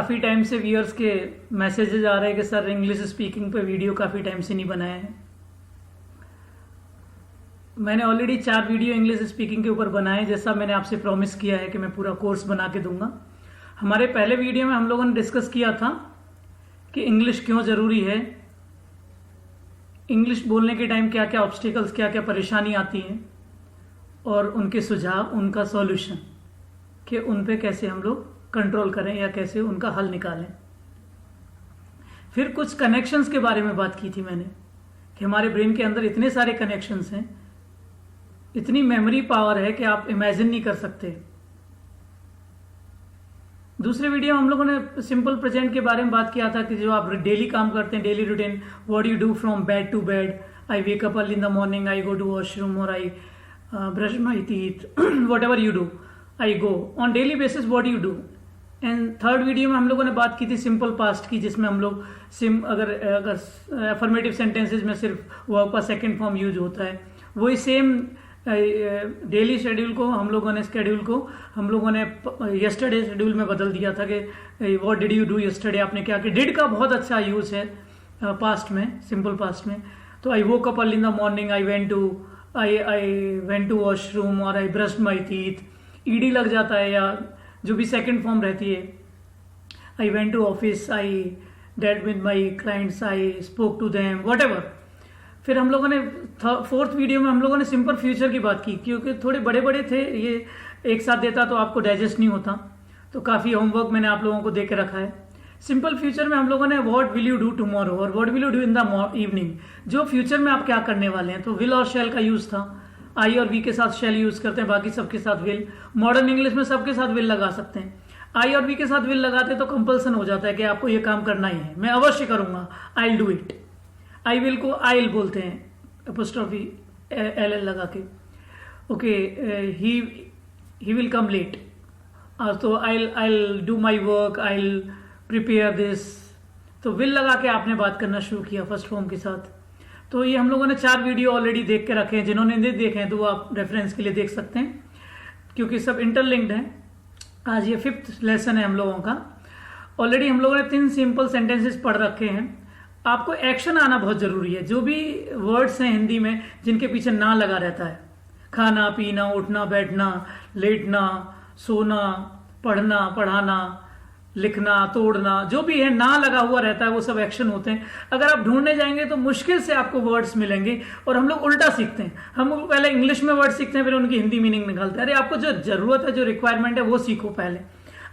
काफ़ी टाइम से व्यूअर्स के मैसेजेस आ रहे हैं कि सर इंग्लिश स्पीकिंग पे वीडियो काफ़ी टाइम से नहीं बनाए हैं। मैंने ऑलरेडी 4 वीडियो इंग्लिश स्पीकिंग के ऊपर बनाए, जैसा मैंने आपसे प्रॉमिस किया है कि मैं पूरा कोर्स बना के दूंगा। हमारे पहले वीडियो में हम लोगों ने डिस्कस किया था कि इंग्लिश क्यों ज़रूरी है, इंग्लिश बोलने के टाइम क्या क्या ऑब्स्टिकल्स, क्या क्या परेशानी आती हैं और उनके सुझाव, उनका सॉल्यूशन कि उन पे कैसे हम लोग कंट्रोल करें या कैसे उनका हल निकालें। फिर कुछ कनेक्शंस के बारे में बात की थी मैंने कि हमारे ब्रेन के अंदर इतने सारे कनेक्शंस हैं, इतनी मेमोरी पावर है कि आप इमेजिन नहीं कर सकते। दूसरे वीडियो में हम लोगों ने सिंपल प्रेजेंट के बारे में बात किया था कि जो आप डेली काम करते हैं, daily routine, what you do from bed to bed, I wake up early in the morning, I go to washroom और I brush my teeth, whatever you do, I go on daily basis, what you do. And third video में हम लोगों ने बात की थी simple past की, जिसमें हम लोग अगर अफर्मेटिव सेंटेंसेज में सिर्फ वर्ब का सेकंड फॉर्म यूज होता है, वही सेम डेली शेड्यूल को हम लोगों ने यस्टरडे शेड्यूल में बदल दिया था कि what did you do yesterday, आपने क्या किया। डिड का बहुत अच्छा यूज है पास्ट में, सिंपल पास्ट में। तो I woke up early in the morning, I went to washroom और I brushed my teeth, ED लग जाता है या जो भी सेकंड फॉर्म रहती है। I went to office, I date with my clients, I spoke to them, whatever. फिर हम लोगों ने फोर्थ वीडियो में हम लोगों ने सिंपल फ्यूचर की बात की, क्योंकि थोड़े बड़े बड़े थे, ये एक साथ देता तो आपको डाइजेस्ट नहीं होता, तो काफ़ी होमवर्क मैंने आप लोगों को दे के रखा है। सिंपल फ्यूचर में हम लोगों ने what will you do tomorrow और what will you do in the evening, जो फ्यूचर में आप क्या करने वाले हैं। तो विल और शेल का यूज था, आई और वी के साथ शेल यूज करते हैं, बाकी सबके साथ विल। मॉडर्न इंग्लिश में सबके साथ विल लगा सकते हैं। आई और वी के साथ विल लगाते तो कंपल्सन हो जाता है कि आपको ये काम करना ही है, मैं अवश्य करूंगा, आई will do it. I will को आई विल बोलते हैं, एपोस्ट्रोफी एल एल लगा के। Okay, he will come late, तो I will do my work, I will prepare this. तो विल लगा के आपने बात करना शुरू किया फर्स्ट फॉर्म के साथ। तो ये हम लोगों ने 4 वीडियो ऑलरेडी देख के रखे हैं, जिन्होंने नहीं देखे हैं तो वो आप रेफरेंस के लिए देख सकते हैं, क्योंकि सब इंटरलिंक्ड हैं। आज ये 5th लेसन है हम लोगों का। ऑलरेडी हम लोगों ने 3 सिंपल सेंटेंसेस पढ़ रखे हैं। आपको एक्शन आना बहुत जरूरी है। जो भी वर्ड्स हैं हिंदी में जिनके पीछे ना लगा रहता है, खाना पीना, उठना बैठना, लेटना, सोना, पढ़ना पढ़ाना, लिखना, तोड़ना, जो भी है ना लगा हुआ रहता है, वो सब एक्शन होते हैं। अगर आप ढूंढने जाएंगे तो मुश्किल से आपको वर्ड्स मिलेंगे। और हम लोग उल्टा सीखते हैं, हम लोग पहले इंग्लिश में वर्ड सीखते हैं, फिर उनकी हिंदी मीनिंग निकालते हैं। अरे आपको जो जरूरत है, जो रिक्वायरमेंट है, वो सीखो पहले।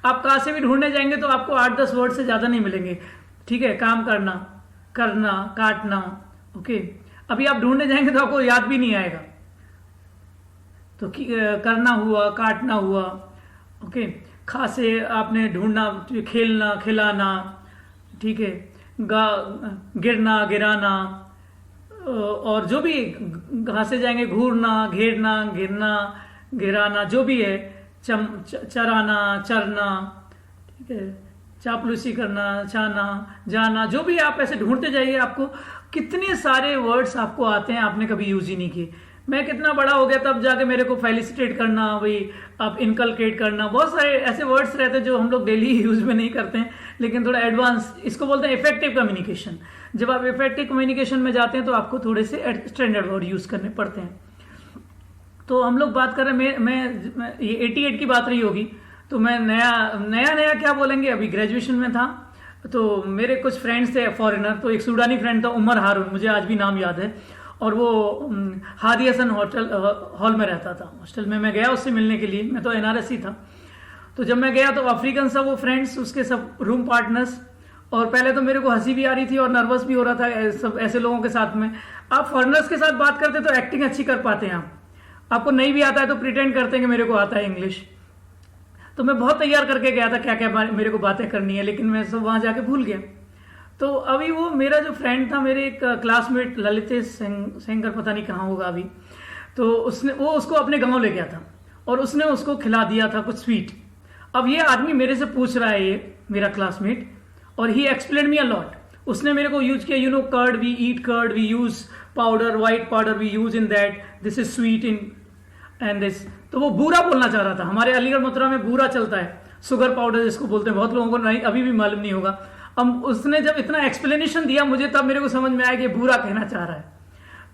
आप कहाँ से भी ढूंढने जाएंगे तो आपको 8-10 वर्ड से ज्यादा नहीं मिलेंगे। ठीक है, काम करना, करना, काटना, ओके। अभी आप ढूंढने जाएंगे तो आपको याद भी नहीं आएगा। तो करना हुआ, काटना हुआ, ओके। खा से आपने ढूंढना, खेलना, खिलाना, ठीक है, गिरना, गिराना, और जो भी घास से जाएंगे, घूरना, घेरना, गिरना, गिराना, जो भी है, चराना, चरना, ठीक है, चापलूसी करना, छाना, जाना, जो भी आप ऐसे ढूंढते जाइए, आपको कितने सारे वर्ड्स आपको आते हैं, आपने कभी यूज ही नहीं किए। मैं कितना बड़ा हो गया तब जाके मेरे को फेलिसिटेट करना, वही आप इनकलकेट करना, बहुत सारे ऐसे वर्ड्स रहते हैं जो हम लोग डेली यूज में नहीं करते हैं, लेकिन थोड़ा एडवांस, इसको बोलते हैं इफेक्टिव कम्युनिकेशन। जब आप इफेक्टिव कम्युनिकेशन में जाते हैं तो आपको थोड़े से स्टैंडर्ड वर्ड यूज करने पड़ते हैं। तो हम लोग बात कर रहे हैं, मैं ये 88 की बात रही होगी, तो मैं नया क्या बोलेंगे, अभी ग्रेजुएशन में था, तो मेरे कुछ फ्रेंड्स थे फॉरेनर। तो एक सूडानी फ्रेंड था, उमर हारून, मुझे आज भी नाम याद है, और वो हादी हसन हॉल में रहता था। हॉस्टल में मैं गया उससे मिलने के लिए, मैं तो NRSC था। तो जब मैं गया तो अफ्रीकन सब वो फ्रेंड्स, उसके सब रूम पार्टनर्स, और पहले तो मेरे को हंसी भी आ रही थी और नर्वस भी हो रहा था सब ऐसे लोगों के साथ में। आप फॉरेनर्स के साथ बात करते तो एक्टिंग अच्छी कर पाते हैं, आपको नहीं भी आता है तो प्रिटेंड करते हैं कि मेरे को आता है इंग्लिश। तो मैं बहुत तैयार करके गया था क्या क्या मेरे को बातें करनी है, लेकिन मैं सब वहां जाके भूल गया। तो अभी वो मेरा जो फ्रेंड था, मेरे एक क्लासमेट ललितेश सेंगर, पता नहीं कहाँ होगा अभी, तो वो उसको अपने गांव ले गया था और उसने उसको खिला दिया था कुछ स्वीट। अब ये आदमी मेरे से पूछ रहा है, ये मेरा क्लासमेट, और ही एक्सप्लेन मी अ लॉट। उसने मेरे को यूज किया, you know curd, we eat curd, we use powder, white powder we use in that, this is sweet in and this. तो वो बूरा बोलना चाह रहा था, हमारे अलीगढ़ मथुरा में बूरा चलता है, शुगर पाउडर जिसको बोलते हैं, बहुत लोगों को नहीं अभी भी मालूम नहीं होगा। अब उसने जब इतना एक्सप्लेनेशन दिया मुझे, तब मेरे को समझ में आया कि भूरा कहना चाह रहा है।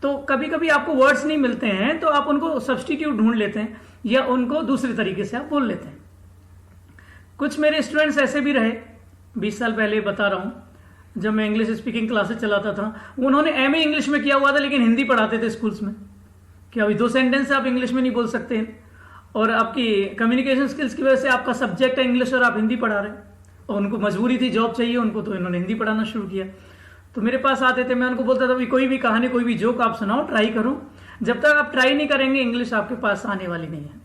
तो कभी कभी आपको वर्ड्स नहीं मिलते हैं तो आप उनको सब्सटीट्यूट ढूंढ लेते हैं या उनको दूसरे तरीके से आप बोल लेते हैं। कुछ मेरे स्टूडेंट्स ऐसे भी रहे, 20 साल पहले बता रहा हूं, जब मैं इंग्लिश स्पीकिंग क्लासेस चलाता था, उन्होंने एमए इंग्लिश में किया हुआ था लेकिन हिंदी पढ़ाते थे स्कूल्स में कि अभी 2 सेंटेंस आप इंग्लिश में नहीं बोल सकते और आपकी कम्युनिकेशन स्किल्स की वजह से आपका सब्जेक्ट है इंग्लिश और आप हिंदी पढ़ा रहे हैं, और उनको मजबूरी थी, जॉब चाहिए उनको, तो इन्होंने हिंदी पढ़ाना शुरू किया। तो मेरे पास आते थे, मैं उनको बोलता था भाई कोई भी कहानी कोई भी जोक आप सुनाओ, ट्राई करो, जब तक आप ट्राई नहीं करेंगे इंग्लिश आपके पास आने वाली नहीं है।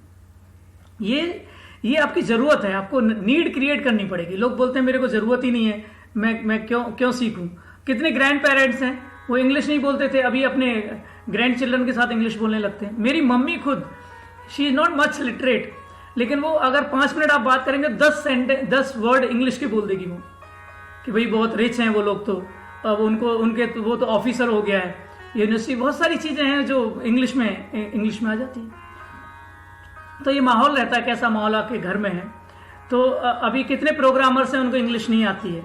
ये आपकी जरूरत है, आपको नीड क्रिएट करनी पड़ेगी। लोग बोलते हैं मेरे को जरूरत ही नहीं है, मैं क्यों सीखूं। कितने ग्रैंड पेरेंट्स हैं वो इंग्लिश नहीं बोलते थे, अभी अपने ग्रैंड चिल्ड्रन के साथ इंग्लिश बोलने लगते हैं। मेरी मम्मी खुद, she is not much literate, लेकिन वो अगर 5 मिनट आप बात करेंगे 10 वर्ड इंग्लिश के बोल देगी वो, कि भाई बहुत रिच हैं वो लोग, तो अब वो तो ऑफिसर हो गया है यूनिवर्सिटी, बहुत सारी चीजें हैं जो इंग्लिश में आ जाती है। तो ये माहौल रहता है, कैसा माहौल आपके घर में है। तो अभी कितने प्रोग्रामर्स हैं उनको इंग्लिश नहीं आती है,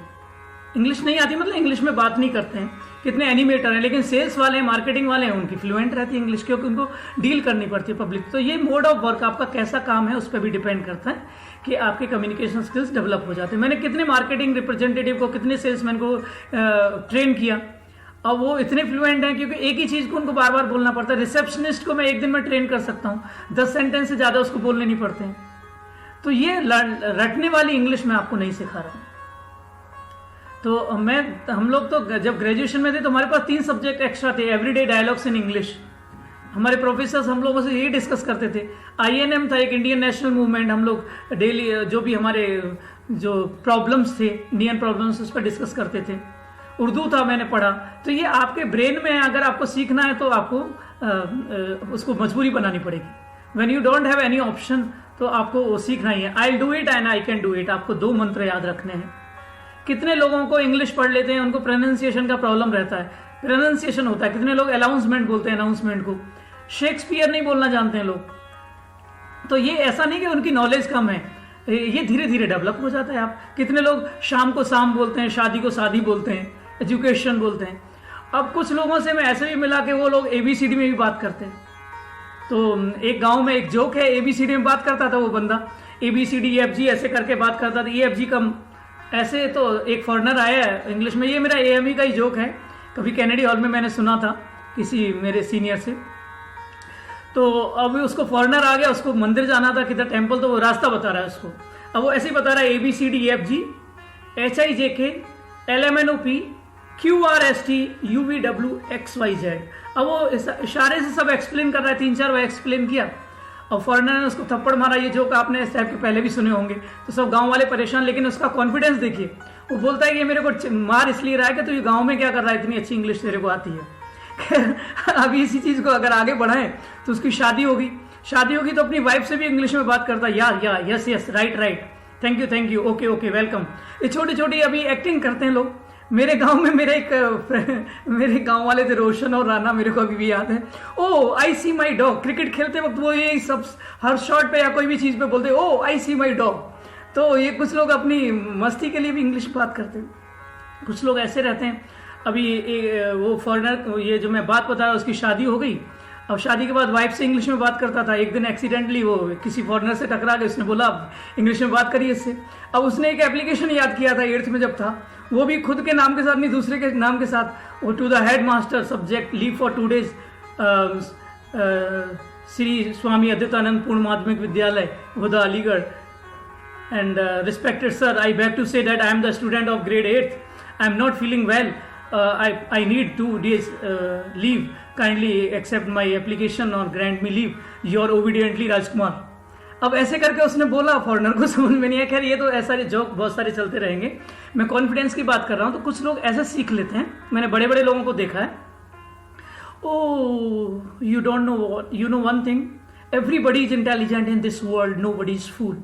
इंग्लिश नहीं आती मतलब इंग्लिश में बात नहीं करते हैं। कितने एनिमेटर हैं, लेकिन सेल्स वाले हैं, मार्केटिंग वाले हैं, उनकी फ्लुएंट रहती है इंग्लिश, क्योंकि उनको डील करनी पड़ती है पब्लिक। तो ये मोड ऑफ वर्क आपका कैसा काम है उस पर भी डिपेंड करता है कि आपके कम्युनिकेशन स्किल्स डेवलप हो जाते हैं। मैंने कितने मार्केटिंग रिप्रेजेंटेटिव को, कितने सेल्समैन को ट्रेन किया, और वो इतने फ्लुएंट हैं क्योंकि एक ही चीज को उनको बार बार बोलना पड़ता है। रिसेप्शनिस्ट को मैं एक दिन में ट्रेन कर सकता हूँ, 10 सेंटेंस से ज्यादा उसको बोलने नहीं पड़ते हैं। तो ये रटने वाली इंग्लिश मैं आपको नहीं सिखा रहा हूं। तो हम लोग तो जब ग्रेजुएशन में थे तो हमारे पास 3 सब्जेक्ट एक्स्ट्रा थे, एवरीडे डायलॉग्स इन इंग्लिश। हमारे प्रोफेसर्स हम लोगों से यही डिस्कस करते थे। INM था एक, इंडियन नेशनल मूवमेंट, हम लोग डेली जो भी हमारे जो प्रॉब्लम्स थे, इंडियन प्रॉब्लम्स, उस पर डिस्कस करते थे। उर्दू था, मैंने पढ़ा। तो ये आपके ब्रेन में अगर आपको सीखना है तो आपको उसको मजबूरी बनानी पड़ेगी। When you don't have any option तो आपको वो सीखना ही है। I do it and I can do it, आपको 2 मंत्र याद रखने हैं। कितने लोगों को इंग्लिश पढ़ लेते हैं, उनको प्रोनाउंसिएशन का प्रॉब्लम रहता है, प्रोनाउंसिएशन होता है। कितने लोग अनाउंसमेंट बोलते हैं, अनाउंसमेंट को शेक्सपियर नहीं बोलना जानते हैं लोग। तो ये ऐसा नहीं कि उनकी नॉलेज कम है, ये धीरे धीरे डेवलप हो जाता है। आप कितने लोग शाम को शाम बोलते हैं, शादी को शादी बोलते हैं, एजुकेशन बोलते हैं। अब कुछ लोगों से मैं ऐसे भी मिला कि वो लोग ABCD में भी बात करते हैं। तो एक गांव में एक जोक है, ABCD में बात करता था वो बंदा, ABCD EFG ऐसे करके बात करता था। EFG का ऐसे, तो एक फॉरेनर आया है इंग्लिश में, ये मेरा AME का ही जोक है, कभी कैनेडी हॉल में मैंने सुना था किसी मेरे सीनियर से। तो अब उसको फॉरेनर आ गया, उसको मंदिर जाना था किधर, टेम्पल, तो वो रास्ता बता रहा है उसको। अब वो ऐसे ही बता रहा है ABCD EFG HIJK LMNOP QRST UVWXYZ। अब वो इशारे से सब एक्सप्लेन कर रहा है, 3-4 बार एक्सप्लेन किया, और फॉरेनर ने उसको थप्पड़ मारा। ये जोक आपने इस टाइप के पहले भी सुने होंगे। तो सब गांव वाले परेशान, लेकिन उसका कॉन्फिडेंस देखिए, वो बोलता है कि मेरे को मार इसलिए रहा है कि तू ये गांव में क्या कर रहा है, इतनी अच्छी इंग्लिश तेरे को आती है। अभी इसी चीज को अगर आगे बढ़ाएं तो उसकी शादी होगी तो अपनी वाइफ से भी इंग्लिश में बात करता है, या yes right, thank you, okay welcome. ये छोटी छोटी अभी एक्टिंग करते हैं लोग। मेरे गांव में मेरे गांव वाले थे रोशन और राना, मेरे को अभी भी याद है। ओ आई सी माई डॉग, क्रिकेट खेलते वक्त वो ये सब हर शॉट पे या कोई भी चीज पे बोलते ओ आई सी माई डॉग। तो ये कुछ लोग अपनी मस्ती के लिए भी इंग्लिश बात करते हैं। कुछ लोग ऐसे रहते हैं। अभी वो फॉरेनर, ये जो मैं बात बता रहा हूँ, उसकी शादी हो गई। अब शादी के बाद वाइफ से इंग्लिश में बात करता था। एक दिन एक्सीडेंटली वो किसी फॉरेनर से टकरा गया, उसने बोला अब इंग्लिश में बात करिए इससे। अब उसने एक एप्लीकेशन याद किया था 8th में जब था, वो भी खुद के नाम के साथ नहीं, दूसरे के नाम के साथ। वो to the headmaster subject leave for 2 days Shri Swami Advaitanand Purna Madhyamik Vidyalaya Huda Aligarh and respected sir, I beg to say that I am the student of grade 8th, I am not feeling well, I need 2 days leave. Kindly accept my application or grant me leave. Your obediently राजकुमार। अब ऐसे करके उसने बोला, foreigner को समझ में नहीं आया। खैर ये तो ऐसा जोक बहुत सारे चलते रहेंगे। मैं कॉन्फिडेंस की बात कर रहा हूँ। तो कुछ लोग ऐसे सीख लेते हैं, मैंने बड़े बड़े लोगों को देखा है। Oh, you don't know what, you know one thing, everybody is intelligent in this world, nobody is fool।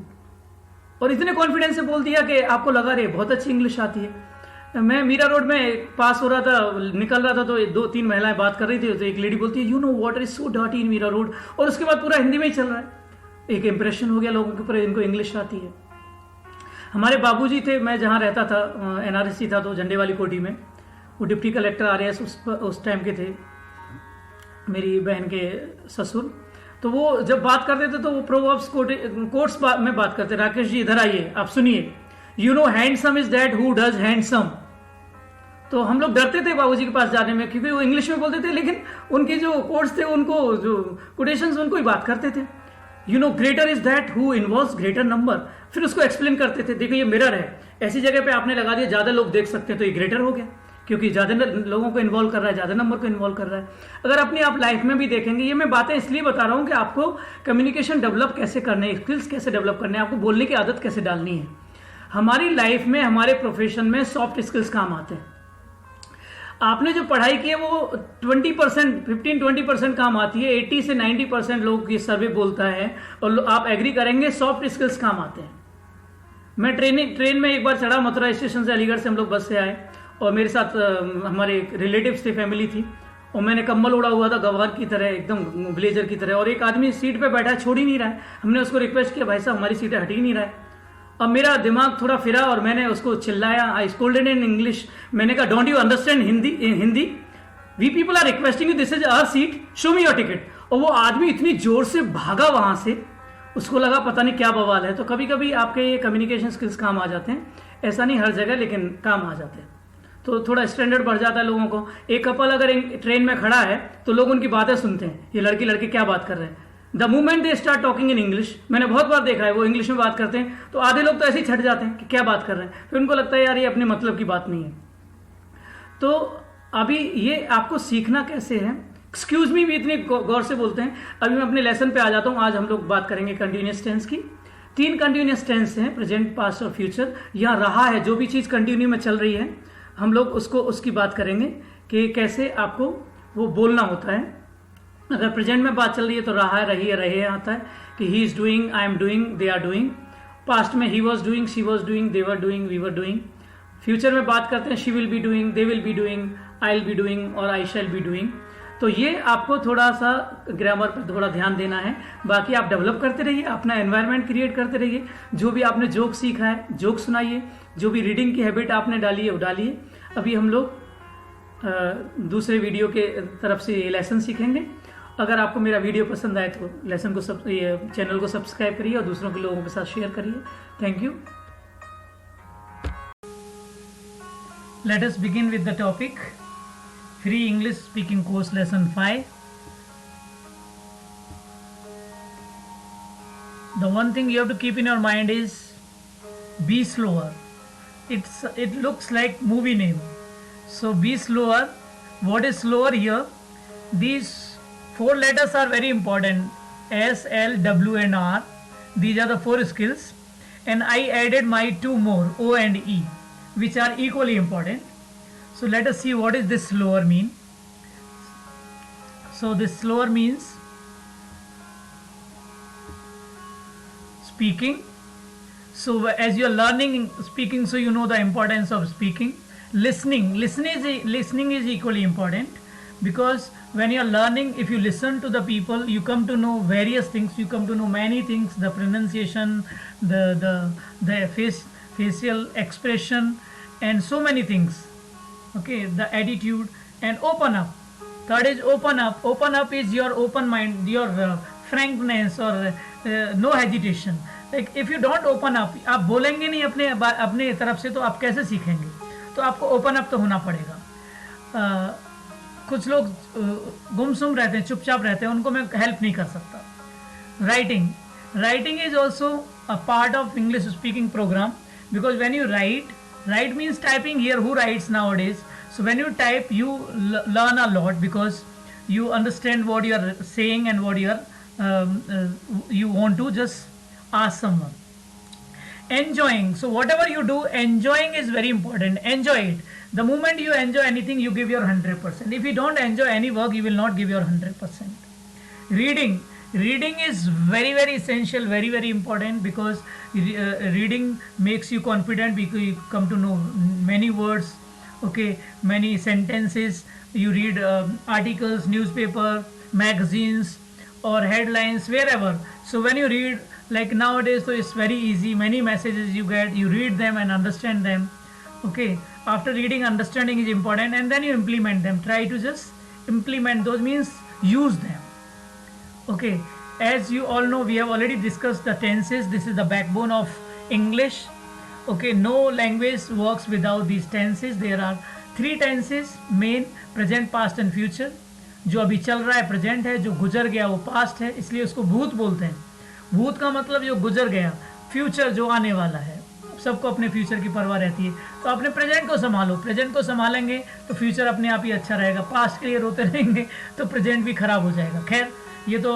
और इतने कॉन्फिडेंस से बोल दिया कि आपको लगा रे बहुत अच्छी इंग्लिश आती है। मैं मीरा रोड में पास हो रहा था, निकल रहा था, तो 2-3 महिलाएं बात कर रही थी। तो एक लेडी बोलती है, you know water is so dirty in Mira Road. और उसके बाद पूरा हिंदी में ही चल रहा है। एक इंप्रेशन हो गया लोगों के ऊपर, इनको इंग्लिश आती है। हमारे बाबूजी थे, मैं जहाँ रहता था NRSC था तो झंडे वाली कोठी में, वो डिप्टी कलेक्टर RAS उस टाइम के थे, मेरी बहन के ससुर। तो वो जब बात करते थे तो वो प्रोवर्ब्स कोट्स में बात करते, राकेश जी इधर आइए आप सुनिए, you know handsome is that who does handsome. तो हम लोग डरते थे बाबूजी के पास जाने में, क्योंकि वो इंग्लिश में बोलते थे, लेकिन उनके जो कोट्स थे, उनको जो कोटेशंस, उनको ही बात करते थे। You know greater is that who involves greater number, फिर उसको एक्सप्लेन करते थे, देखो ये मिरर है, ऐसी जगह पे आपने लगा दिया, ज्यादा लोग देख सकते हैं तो ये ग्रेटर हो गया, क्योंकि ज्यादा लोगों को इन्वॉल्व कर रहा है, ज्यादा नंबर को इन्वॉल्व कर रहा है। अगर अपनी आप लाइफ में भी देखेंगे, ये मैं बातें इसलिए बता रहा हूं कि आपको कम्युनिकेशन डेवलप कैसे करने हैं, स्किल्स कैसे डेवलप करने हैं, आपको बोलने की आदत कैसे डालनी है। हमारी लाइफ में, हमारे प्रोफेशन में सॉफ्ट स्किल्स काम आते हैं। आपने जो पढ़ाई की है वो 20%, 15-20% काम आती है, 80 से 90% लोग ये सर्वे बोलता है, और आप एग्री करेंगे सॉफ्ट स्किल्स काम आते हैं। मैं ट्रेन में एक बार चढ़ा, मथुरा स्टेशन से, अलीगढ़ से हम लोग बस से आए, और मेरे साथ हमारे रिलेटिव्स थे, फैमिली थी, और मैंने कंबल उड़ा हुआ था गवार की तरह, एकदम ब्लेजर की तरह, और एक आदमी सीट पे बैठा है, छोड़ ही नहीं रहा है। हमने उसको रिक्वेस्ट किया, भाई साहब हमारी सीटें हट ही नहीं रहा है। अब मेरा दिमाग थोड़ा फिरा और मैंने उसको चिल्लाया, आई स्कोल्डेड इन इंग्लिश, मैंने कहा don't you understand Hindi, we people are requesting you, this is our seat, show me your ticket. और वो आदमी इतनी जोर से भागा वहां से, उसको लगा पता नहीं क्या बवाल है। तो कभी कभी आपके ये कम्युनिकेशन स्किल्स काम आ जाते हैं, ऐसा नहीं हर जगह, लेकिन काम आ जाते हैं, तो थोड़ा स्टैंडर्ड बढ़ जाता है लोगों को। एक कपल अगर ट्रेन में खड़ा है तो लोग उनकी बातें सुनते हैं, ये लड़की लड़के क्या बात कर रहे हैं। The moment they start talking in English, मैंने बहुत बार देखा है, वो इंग्लिश में बात करते हैं तो आधे लोग तो ऐसे ही छट जाते हैं कि क्या बात कर रहे हैं, फिर उनको लगता है यार ये अपने मतलब की बात नहीं है। तो अभी ये आपको सीखना कैसे है, एक्सक्यूज मी भी इतने गौर से बोलते हैं। अभी मैं अपने लेसन पे आ जाता हूँ। आज हम लोग बात करेंगे कंटिन्यूअस टेंस की। 3 कंटिन्यूअस टेंस हैं, प्रेजेंट, पास्ट और फ्यूचर। यहाँ रहा है, जो भी चीज़ कंटिन्यू में चल रही है, हम लोग उसकी बात करेंगे कि कैसे आपको वो बोलना होता है। अगर प्रेजेंट में बात चल रही है तो रहा है, रही है, रहे आता है कि he is doing, I am doing, they are doing. Past में he was doing, she was doing, they were doing, we were doing. Future में बात करते हैं, she will be doing, they will be doing, I will be doing और I shall be doing. तो ये आपको थोड़ा सा ग्रामर पर थोड़ा ध्यान देना है। बाकी आप डेवलप करते रहिए, अपना एनवायरनमेंट क्रिएट करते रहिए। जो भी आपने जोक सीखा है, जोक सुनाइए। जो भी रीडिंग की हैबिट आपने डाली है वो डालिए। अभी हम लोग दूसरे वीडियो के तरफ से ये लेसन सीखेंगे। अगर आपको मेरा वीडियो पसंद आए तो लेसन को ये चैनल को सब्सक्राइब करिए और दूसरों के लोगों के साथ शेयर करिए। Thank you. Let us begin with the topic free English speaking course lesson 5। The one thing you have to keep in your mind is be slower. It looks like movie name, so be slower. What is slower here? These 4 letters are very important: S, L, W and R. These are the 4 skills, and I added my 2 more, O and E, which are equally important. So let us see what is this slower mean. So this slower means speaking. So as you are learning speaking, so you know the importance of speaking. Listening is equally important, because when you are learning, if you listen to the people, you come to know various things. You come to know many things: the pronunciation, the facial expression, and so many things. Okay, the attitude, and open up. Third is open up. Open up is your open mind, your frankness or no hesitation. Like if you don't open up, आप बोलेंगे नहीं अपने तरफ से, तो आप कैसे सीखेंगे? तो आपको ओपन अप तो होना पड़ेगा। कुछ लोग गुमसुम रहते हैं, चुपचाप रहते हैं, उनको मैं हेल्प नहीं कर सकता। Writing is also a part of English speaking program, because when you write means typing. Here who writes nowadays? So when you type, you learn a lot, because you understand what you are saying and what you want to just ask someone. Enjoying. So whatever you do, enjoying is very important. Enjoy it. The moment you enjoy anything, you give your 100%. If you don't enjoy any work, you will not give your 100%. Reading is very, very essential, very, very important, because reading makes you confident, because you come to know many words, okay, many sentences. You read articles, newspaper, magazines or headlines, wherever. So when you read, like nowadays, so it's very easy. Many messages you get, you read them and understand them. Okay, after reading, understanding is important, and then you implement them. Try to just implement those, means use them. Okay, as you all know, we have already discussed the tenses. This is the backbone of English. Okay, no language works without these tenses. There are 3 tenses main: present, past and future. जो अभी चल रहा है present है, जो गुजर गया वो पास्ट है, इसलिए उसको भूत बोलते हैं. भूत का मतलब जो गुजर गया, फ्यूचर जो आने वाला है. सबको अपने फ्यूचर की परवाह रहती है, तो अपने प्रेजेंट को संभालो. प्रेजेंट को संभालेंगे तो फ्यूचर अपने आप ही अच्छा रहेगा. पास्ट के लिए रोते रहेंगे तो प्रेजेंट भी खराब हो जाएगा. खैर, ये तो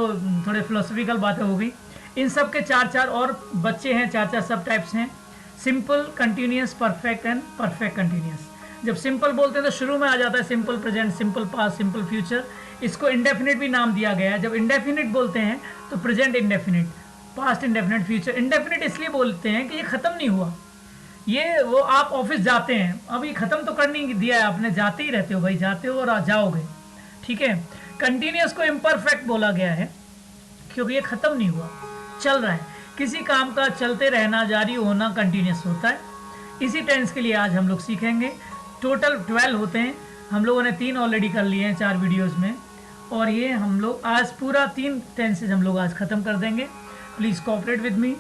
थोड़े फिलोसफिकल बातें हो गई. इन सब के 4 और बच्चे हैं, 4 सब टाइप्स हैं: simple, continuous, perfect and perfect continuous. जब सिंपल बोलते हैं तो शुरू में आ जाता है simple present, simple past, simple future. इसको इंडेफिनिट भी नाम दिया गया है. जब इंडेफिनिट बोलते हैं तो present indefinite, past indefinite, future indefinite इसलिए बोलते हैं कि ये ख़त्म नहीं हुआ. ये वो आप ऑफिस जाते हैं, अभी ख़त्म तो कर नहीं दिया है आपने, जाते ही रहते हो भाई, जाते हो और आ जाओगे. ठीक है. कंटिन्यूस को इम्परफेक्ट बोला गया है क्योंकि ये ख़त्म नहीं हुआ, चल रहा है. किसी काम का चलते रहना, जारी होना कंटिन्यूस होता है. इसी टेंस के लिए आज हम लोग सीखेंगे. टोटल 12 होते हैं. हम लोगों ने 3 ऑलरेडी कर लिए हैं 4 वीडियोस में, और ये हम लोग आज पूरा 3 टेंसेज हम लोग आज ख़त्म कर देंगे. Please cooperate with me.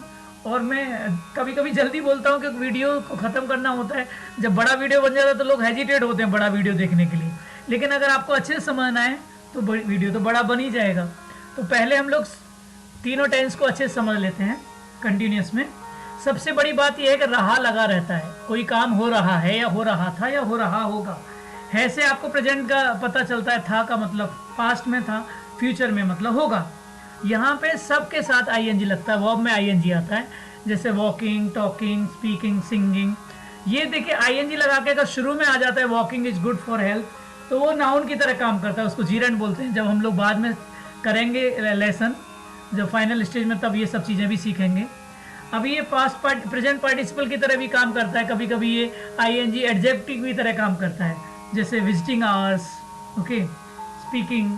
और मैं कभी कभी जल्दी बोलता हूँ क्योंकि वीडियो को ख़त्म करना होता है. जब बड़ा वीडियो बन जाता है तो लोग हेजिटेट होते हैं बड़ा वीडियो देखने के लिए, लेकिन अगर आपको अच्छे से समझना है तो वीडियो तो बड़ा बन ही जाएगा. तो पहले हम लोग तीनों टेंस को अच्छे से समझ लेते हैं. कंटिन्यूस में सबसे बड़ी बात यह है कि रहा लगा रहता है. कोई काम हो रहा है, या हो रहा था, या हो रहा होगा. है से आपको प्रेजेंट का पता चलता है. था का मतलब पास्ट में था, फ्यूचर में मतलब होगा. यहाँ पे सब के साथ आईएनजी लगता है. वर्ब में आईएनजी आता है, जैसे वॉकिंग, टॉकिंग, स्पीकिंग, सिंगिंग. ये देखिए आईएनजी लगा के अगर शुरू में आ जाता है walking is good for health, तो वो नाउन की तरह काम करता है. उसको जीरेंट बोलते हैं. जब हम लोग बाद में करेंगे लेसन, जब फाइनल स्टेज में, तब ये सब चीज़ें भी सीखेंगे. अभी ये पास्ट प्रेजेंट पार्टिसिपल की तरह भी काम करता है. कभी कभी ये आईएनजी एडजेक्टिव की तरह काम करता है, जैसे visiting hours. Okay, speaking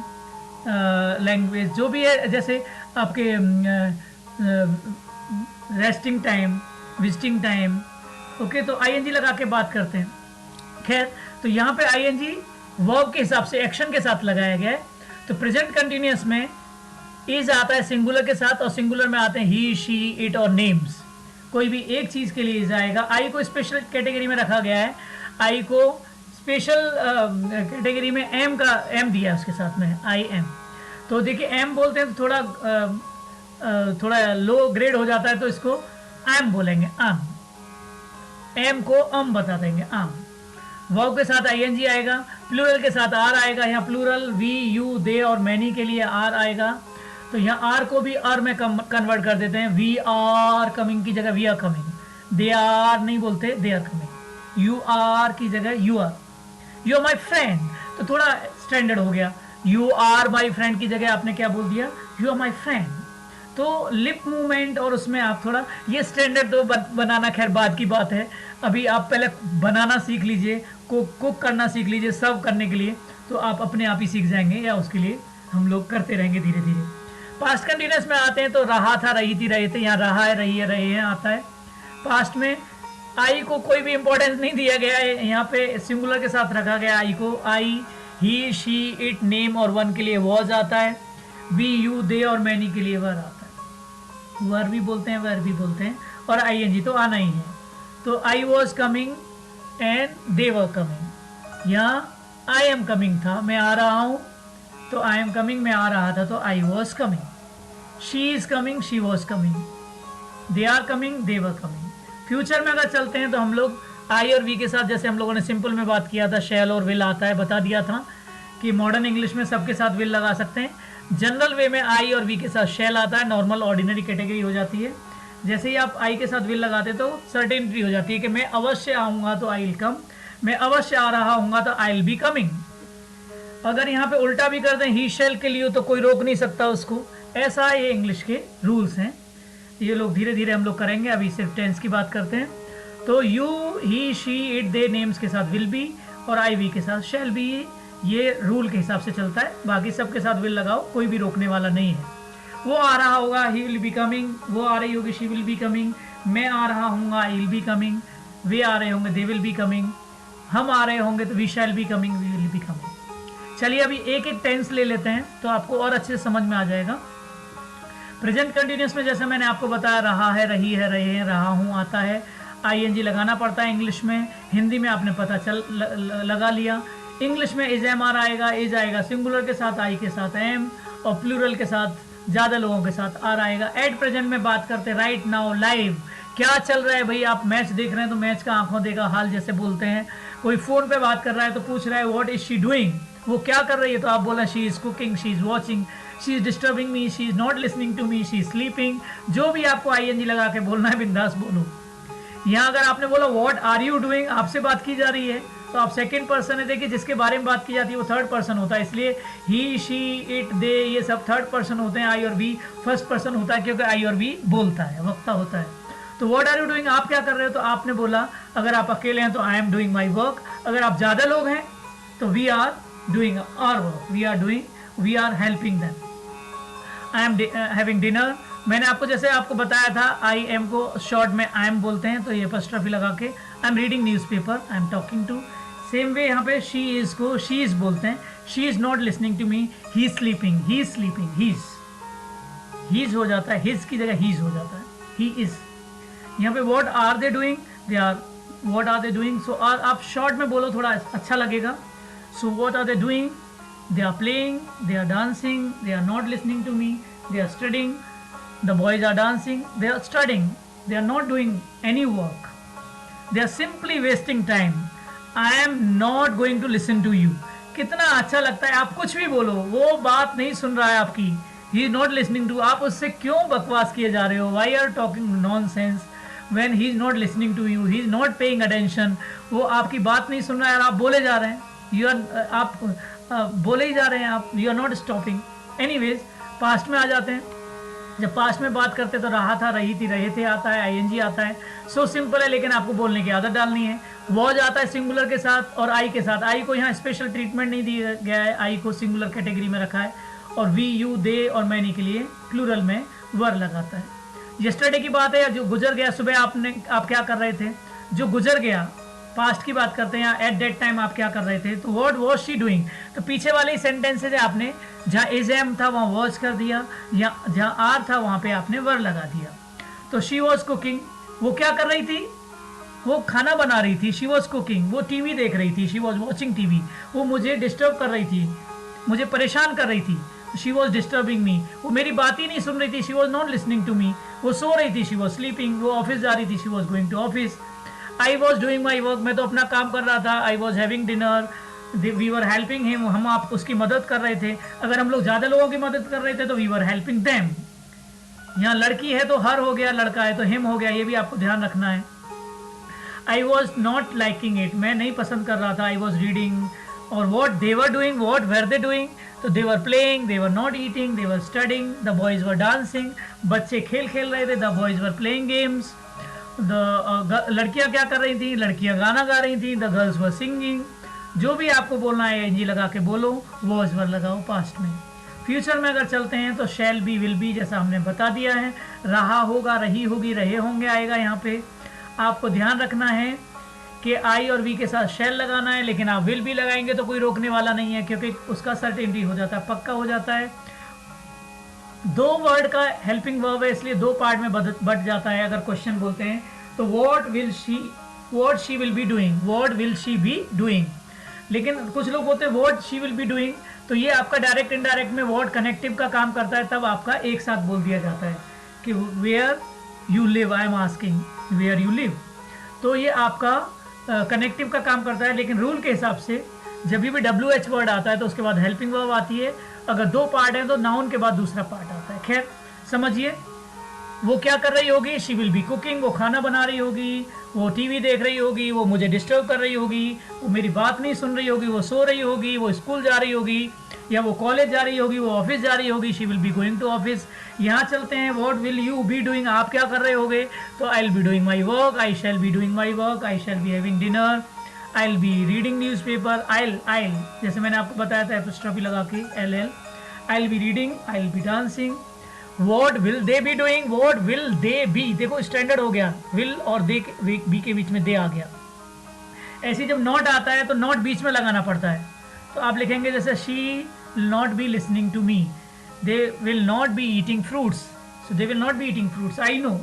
language जो भी है, जैसे आपके resting time, visiting time. Okay, तो आईएनजी लगा के बात करते हैं. खैर, तो यहाँ पे आईएनजी वर्ब के हिसाब से एक्शन के साथ लगाया गया है. तो प्रेजेंट कंटिन्यूअस में इज आता है सिंगुलर के साथ, और सिंगुलर में आते हैं ही, शी, इट और नेम्स. कोई भी एक चीज़ के लिए इज आएगा. आई को स्पेशल कैटेगरी में रखा गया है. आई को स्पेशल कैटेगरी में एम दिया है उसके साथ में, आई एम. तो देखिए एम बोलते हैं तो थोड़ा लो ग्रेड हो जाता है, तो इसको एम बोलेंगे, आम. एम को अम बता देंगे, आम. वर्ब के साथ आईएनजी आएगा. प्लूरल के साथ आर आएगा. यहाँ प्लूरल वी, यू, दे और मैनी के लिए आर आएगा. तो यहाँ आर को भी आर में कन्वर्ट कर देते हैं. वी आर कमिंग की जगह we are coming. They are नहीं बोलते, they are coming. You are की जगह you are. You are my friend, तो थोड़ा स्टैंडर्ड हो गया. यू आर माई फ्रेंड की जगह आपने क्या बोल दिया, यू आर माई फ्रेंड. तो लिप मूवमेंट और उसमें आप थोड़ा ये स्टैंडर्ड तो बनाना खैर बाद की बात है. अभी आप पहले बनाना सीख लीजिए, कुक करना सीख लीजिए सर्व करने के लिए, तो आप अपने आप ही सीख जाएंगे, या उसके लिए हम लोग करते रहेंगे धीरे धीरे. पास्ट कंटिन्यूअस में आते हैं तो रहा था, रही थी, रहे थे. यहाँ रहा है, रही है, रहे हैं आता है. पास्ट में आई को कोई भी इंपॉर्टेंस नहीं दिया गया है. यहाँ पे सिंगुलर के साथ रखा गया आई को. आई, ही, शी, इट, नेम और वन के लिए वॉज आता है. वी, यू, दे और मैनी के लिए वर आता है. वर भी बोलते हैं, वर भी बोलते हैं, और आईएनजी तो आना ही है. तो I was coming and they were coming. यहाँ आई एम कमिंग था, मैं आ रहा हूँ, तो आई एम कमिंग, मैं आ रहा था, तो I was coming. She is coming, she was coming. They are coming, they were coming. Future में अगर चलते हैं तो हम लोग आई और वी के साथ, जैसे हम लोगों ने सिंपल में बात किया था, शैल और विल आता है. बता दिया था कि मॉडर्न इंग्लिश में सबके साथ विल लगा सकते हैं. जनरल वे में आई और वी के साथ शैल आता है. नॉर्मल ऑर्डिनरी कैटेगरी हो जाती है. जैसे ही आप आई के साथ विल लगाते तो सर्टेनिटी हो जाती है कि मैं अवश्य आऊँगा तो आई विल कम, मैं अवश्य आ रहा हूँगा तो आई विल बी कमिंग. अगर यहाँ पे उल्टा भी कर दें ही शैल के लिए तो कोई रोक नहीं सकता उसको. ऐसा ये इंग्लिश के रूल्स हैं. ये लोग धीरे धीरे हम लोग करेंगे. अभी सिर्फ टेंस की बात करते हैं. तो you, he, she, it, they names के साथ विल बी, और आई वी के साथ शैल बी. ये रूल के हिसाब से चलता है. बाकी सबके साथ विल लगाओ, कोई भी रोकने वाला नहीं है. वो आ रहा होगा, ही विल बी कमिंग, वो आ रही होगी, शी विल बी कमिंग, मैं आ रहा हूँगा, आई विल बी कमिंग, वे आ रहे होंगे, दे विल बी कमिंग, हम आ रहे होंगे तो we shall be coming, we will be coming. चलिए अभी एक एक टेंस ले लेते हैं तो आपको और अच्छे से समझ में आ जाएगा। प्रेजेंट कंटिन्यूस में जैसे मैंने आपको बताया, रहा है, रही है, रहे हैं, रहा हूँ आता है, आईएनजी लगाना पड़ता है इंग्लिश में, हिंदी में आपने पता लगा लिया। इंग्लिश में इज एम आर आएगा, इज आएगा सिंगुलर के साथ, आई के साथ एम, और प्लूरल के साथ ज़्यादा लोगों के साथ आर आएगा। एट प्रेजेंट में बात करते राइट नाउ, लाइव, क्या चल रहा है भाई, आप मैच देख रहे हैं तो मैच का आंखों देखा हाल जैसे बोलते हैं। कोई फ़ोन पे बात कर रहा है तो पूछ रहा है व्हाट इज़ शी डूइंग, वो क्या कर रही है, तो आप बोला she is cooking, she is watching, she is disturbing me, she is not listening to me, she is sleeping. जो भी आपको आईएनजी लगा के बोलना है बिंदास बोलो। यहाँ अगर आपने बोला व्हाट आर यू डूइंग, आपसे बात की जा रही है तो आप सेकंड पर्सन है। देखिए जिसके बारे में बात की जाती है वो थर्ड पर्सन होता है, इसलिए ही, शी, इट, दे, ये सब थर्ड पर्सन होते हैं। आई और बी फर्स्ट पर्सन होता है क्योंकि आई और बी बोलता है, वक्ता होता है। तो व्हाट आर यू डूइंग, आप क्या कर रहे हो, तो आपने बोला अगर आप अकेले हैं तो I am doing my work, अगर आप ज़्यादा लोग हैं तो we are doing our work, we are helping them. I am having dinner, मैंने आपको जैसे आपको बताया था आई एम को शॉर्ट में आई एम बोलते हैं तो ये अपॉस्ट्रोफी लगा के I am reading newspaper, I am talking to. Same way यहाँ पे शी इज़ को शी इज़ बोलते हैं, she is not listening to me, he is sleeping, he is sleeping, he is हो जाता है, हिज की जगह ही इज़ हो जाता है, ही इज़। यहाँ पे what are they doing, they are, what are they doing, so are आप शॉर्ट में बोलो थोड़ा अच्छा लगेगा। So what are they doing, they are playing, they are dancing, they are not listening to me, they are studying, the boys are dancing, they are studying, they are not doing any work, they are simply wasting time, I am not going to listen to you। कितना अच्छा लगता है, आप कुछ भी बोलो वो बात नहीं सुन रहा है आपकी, he is not listening to, आप उससे क्यों बकवास किए जा रहे हो, why are talking nonsense when he is not listening to you, he is not paying attention, वो आपकी बात नहीं सुन रहा है और आप बोले जा रहे हैं, you are आप बोले ही जा रहे हैं आप, you are not stopping. Anyways past में आ जाते हैं, जब पास्ट में बात करते तो रहा था, रही थी, रहे थे आता है, आईएनजी आता है, सो सिंपल है, लेकिन आपको बोलने की आदत डालनी है। वॉज आता है सिंगुलर के साथ और आई के साथ, आई को यहाँ स्पेशल ट्रीटमेंट नहीं दिया गया है, आई को सिंगुलर कैटेगरी में रखा है, और वी, यू, दे और मैनी के लिए प्लूरल में वर लगाता है। यस्टरडे की बात है, या जो गुजर गया, सुबह आप क्या कर रहे थे, जो गुजर गया, पास्ट की बात करते हैं, एट दैट टाइम आप क्या कर रहे थे, तो व्हाट वाज शी डूइंग, तो पीछे वाले सेंटेंसेज है आपने जहाँ इज एम था वहाँ वॉज कर दिया, या जहाँ आर था वहाँ पे आपने वर लगा दिया। तो शी वॉज कुकिंग, वो क्या कर रही थी, वो खाना बना रही थी, शी वॉज कुकिंग, वो टीवी देख रही थी, शी वॉज वॉचिंग टीवी, वो मुझे डिस्टर्ब कर रही थी, मुझे परेशान कर रही थी, शी वॉज डिस्टर्बिंग मी, वो मेरी बात ही नहीं सुन रही थी, she was not listening to me, वो सो रही थी, शी वॉज स्लीपिंग, वो ऑफिस जा रही थी, she was going to office. I was doing my work, मैं तो अपना काम कर रहा था, I was having dinner, we were helping him, हम आप उसकी मदद कर रहे थे, अगर हम लोग ज़्यादा लोगों की मदद कर रहे थे तो वी वर हेल्पिंग देम। यहाँ लड़की है तो हर हो गया, लड़का है तो हिम हो गया, ये भी आपको ध्यान रखना है। I was not liking it, मैं नहीं पसंद कर रहा था, आई वॉज रीडिंग। और what they were doing, what were they doing, तो they were playing, they were not eating, they were studying, the boys were dancing, बच्चे खेल रहे थे, the boys were playing games, लड़कियां क्या कर रही थी, लड़कियां गाना गा रही थी, द गर्ल्स वर सिंगिंग। जो भी आपको बोलना है एनजी लगा के बोलो, वॉज वर लगाओ पास्ट में। फ्यूचर में अगर चलते हैं तो शैल बी, विल बी, जैसा हमने बता दिया है, रहा होगा, रही होगी, रहे होंगे आएगा। यहाँ पे आपको ध्यान रखना है कि आई और वी के साथ शैल लगाना है, लेकिन आप विल भी लगाएंगे तो कोई रोकने वाला नहीं है क्योंकि उसका सर्टेनिटी हो जाता है, पक्का हो जाता है। दो वर्ड का हेल्पिंग वर्ब है इसलिए दो पार्ट में बट जाता है। अगर क्वेश्चन बोलते हैं तो what she will be doing, what will she be doing, लेकिन कुछ लोग बोलते हैं what she will be doing, तो ये आपका डायरेक्ट इनडायरेक्ट में व्हाट कनेक्टिव का काम करता है, तब आपका एक साथ बोल दिया जाता है कि where you live, I am asking where you live, तो ये आपका कनेक्टिव का काम करता है। लेकिन रूल के हिसाब से जब भी WH वर्ड आता है तो उसके बाद हेल्पिंग वर्ब आती है, अगर दो पार्ट है तो नाउन के बाद दूसरा पार्ट आता है। खैर समझिए, वो क्या कर रही होगी, शी विल बी कुकिंग, वो खाना बना रही होगी, वो टीवी देख रही होगी, वो मुझे डिस्टर्ब कर रही होगी, वो मेरी बात नहीं सुन रही होगी, वो सो रही होगी, वो स्कूल जा रही होगी, या वो कॉलेज जा रही होगी, वो ऑफिस जा रही होगी, she will be going to office. यहाँ चलते हैं, what will you be doing, आप क्या कर रहे होगे, तो I will be doing my work, I shall be doing my work, I shall be having dinner, I will be reading newspaper, I जैसे मैंने आपको बताया था एपोस्ट्रोफी लगा के LL, I will be reading, I will be dancing. What will they be doing, what will they B, देखो standard हो गया, विल और दे बी के बीच में दे आ गया। ऐसे जब नॉट आता है तो नॉट बीच में लगाना पड़ता है, तो आप लिखेंगे जैसे she not be listening to me, they will not be eating fruits, so they will not be eating fruits, I know,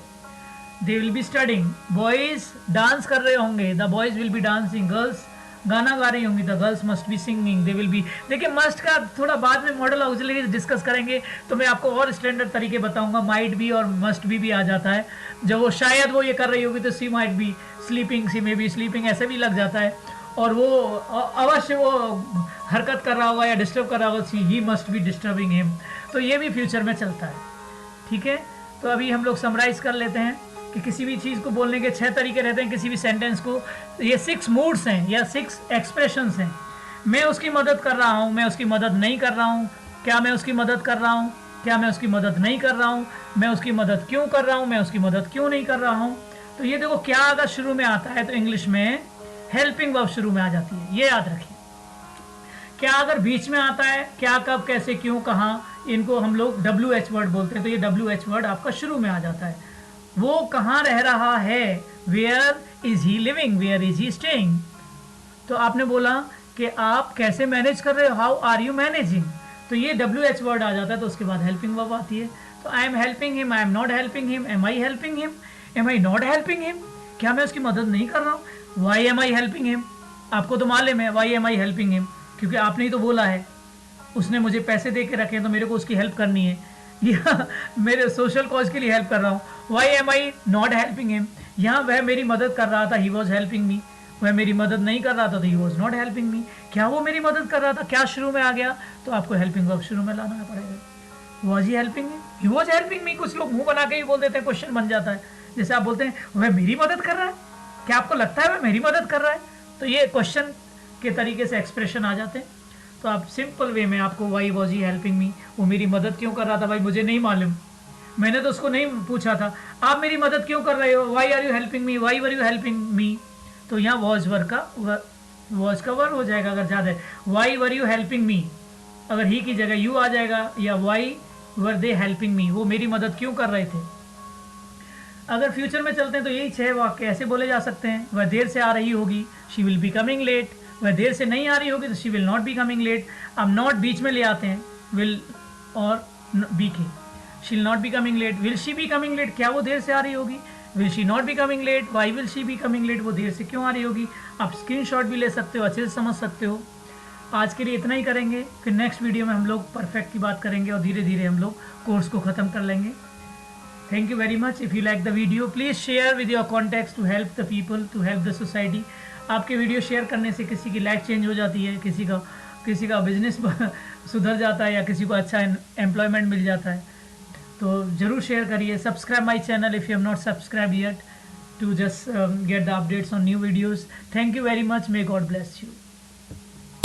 they will be studying, boys dance कर रहे होंगे, the boys will be dancing, girls गाना गा रही होंगी, the girls must be singing, they will be. देखिए must का थोड़ा बाद में मॉडल ऑक्सिलरी डिस्कस करेंगे तो मैं आपको और स्टैंडर्ड तरीके बताऊंगा, माइट बी और मस्ट भी आ जाता है, जब वो शायद वो ये कर रही होगी तो she might be sleeping, she may be sleeping, ऐसे भी लग जाता है, और वो अवश्य वो हरकत कर रहा होगा या डिस्टर्ब कर रहा होगा, see he must be disturbing him, तो ये भी फ्यूचर में चलता है। ठीक है, तो अभी हम लोग समराइज कर लेते हैं कि किसी भी चीज़ को बोलने के 6 तरीके रहते हैं, किसी भी सेंटेंस को, ये 6 मूड्स हैं या 6 एक्सप्रेशंस हैं। मैं उसकी मदद कर रहा हूँ, मैं उसकी मदद नहीं कर रहा हूँ, क्या मैं उसकी मदद कर रहा हूँ, क्या मैं उसकी मदद नहीं कर रहा हूँ, मैं उसकी मदद क्यों कर रहा हूँ, मैं उसकी मदद क्यों नहीं कर रहा हूँ। तो ये देखो, क्या अगर शुरू में आता है तो इंग्लिश में हेल्पिंग वर्ब शुरू में आ जाती है, ये याद रखिए। क्या अगर बीच में आता है, क्या, कब, कैसे, क्यों, कहाँ, इनको हम लोग WH वर्ड बोलते हैं, तो ये WH वर्ड आपका शुरू में आ जाता है। वो कहाँ रह रहा है, where is he living, where is he staying. तो आपने बोला कि आप कैसे मैनेज कर रहे हो, हाउ आर यू मैनेजिंग, तो ये WH वर्ड आ जाता है, तो उसके बाद हेल्पिंग वर्ब आती है। तो I am helping him, I am not helping him, am I helping him, am I not helping him, क्या मैं उसकी मदद नहीं कर रहा हूँ, why am I helping him, आपको तो मालूम है why am I helping him, क्योंकि आपने ही तो बोला है, उसने मुझे पैसे दे के रखे हैं तो मेरे को उसकी हेल्प करनी है, या मेरे सोशल कॉज के लिए हेल्प कर रहा हूँ, why am I not helping him, यहाँ वह मेरी मदद कर रहा था, ही वॉज हेल्पिंग मी, वह मेरी मदद नहीं कर रहा था तो he was not helping me, क्या वो मेरी मदद कर रहा था, क्या शुरू में आ गया, तो आपको हेल्पिंग वर्ब शुरू में लाना पड़ेगा। Was he helping me, he was helping me, कुछ लोग मुंह बना के ही बोल देते हैं, क्वेश्चन बन जाता है, जैसे आप बोलते हैं वह मेरी मदद कर रहा है, क्या आपको लगता है वह मेरी मदद कर रहा है, तो ये क्वेश्चन के तरीके से एक्सप्रेशन आ जाते हैं। तो आप सिंपल वे में आपको why was he helping me, वो मेरी मदद क्यों कर रहा था, भाई मुझे नहीं मालूम, मैंने तो उसको नहीं पूछा था, आप मेरी मदद क्यों कर रहे हो, why are you helping me, why were you helping me, तो यहाँ वॉज वर्ड का वॉज का वर्ड हो जाएगा अगर ज़्यादा है, why were you helping me, अगर ही की जगह यू आ जाएगा, या why were they helping me, वो मेरी मदद क्यों कर रहे थे। अगर फ्यूचर में चलते हैं तो यही 6 वाक्य ऐसे बोले जा सकते हैं, वह देर से आ रही होगी, she will be coming late, वह देर से नहीं आ रही होगी तो she will not be coming late, अब नॉट बीच में ले आते हैं, विल और बी के, she will not be coming late, will she be coming late, क्या वो देर से आ रही होगी, will she not be coming late, why will she be coming late, वो देर से क्यों आ रही होगी। आप स्क्रीनशॉट भी ले सकते हो, अच्छे से समझ सकते हो। आज के लिए इतना ही करेंगे, फिर नेक्स्ट वीडियो में हम लोग परफेक्ट की बात करेंगे और धीरे धीरे हम लोग कोर्स को ख़त्म कर लेंगे। Thank you very much. If you like the video, please share with your contacts to help the people, to help the society. आपके वीडियो शेयर करने से किसी की लाइफ चेंज हो जाती है, किसी का बिजनेस सुधर जाता है, या किसी को अच्छा एम्प्लॉयमेंट मिल जाता है, तो ज़रूर शेयर करिए। Subscribe my channel if you have not subscribe yet to just get the updates on new videos. Thank you very much. May God bless you.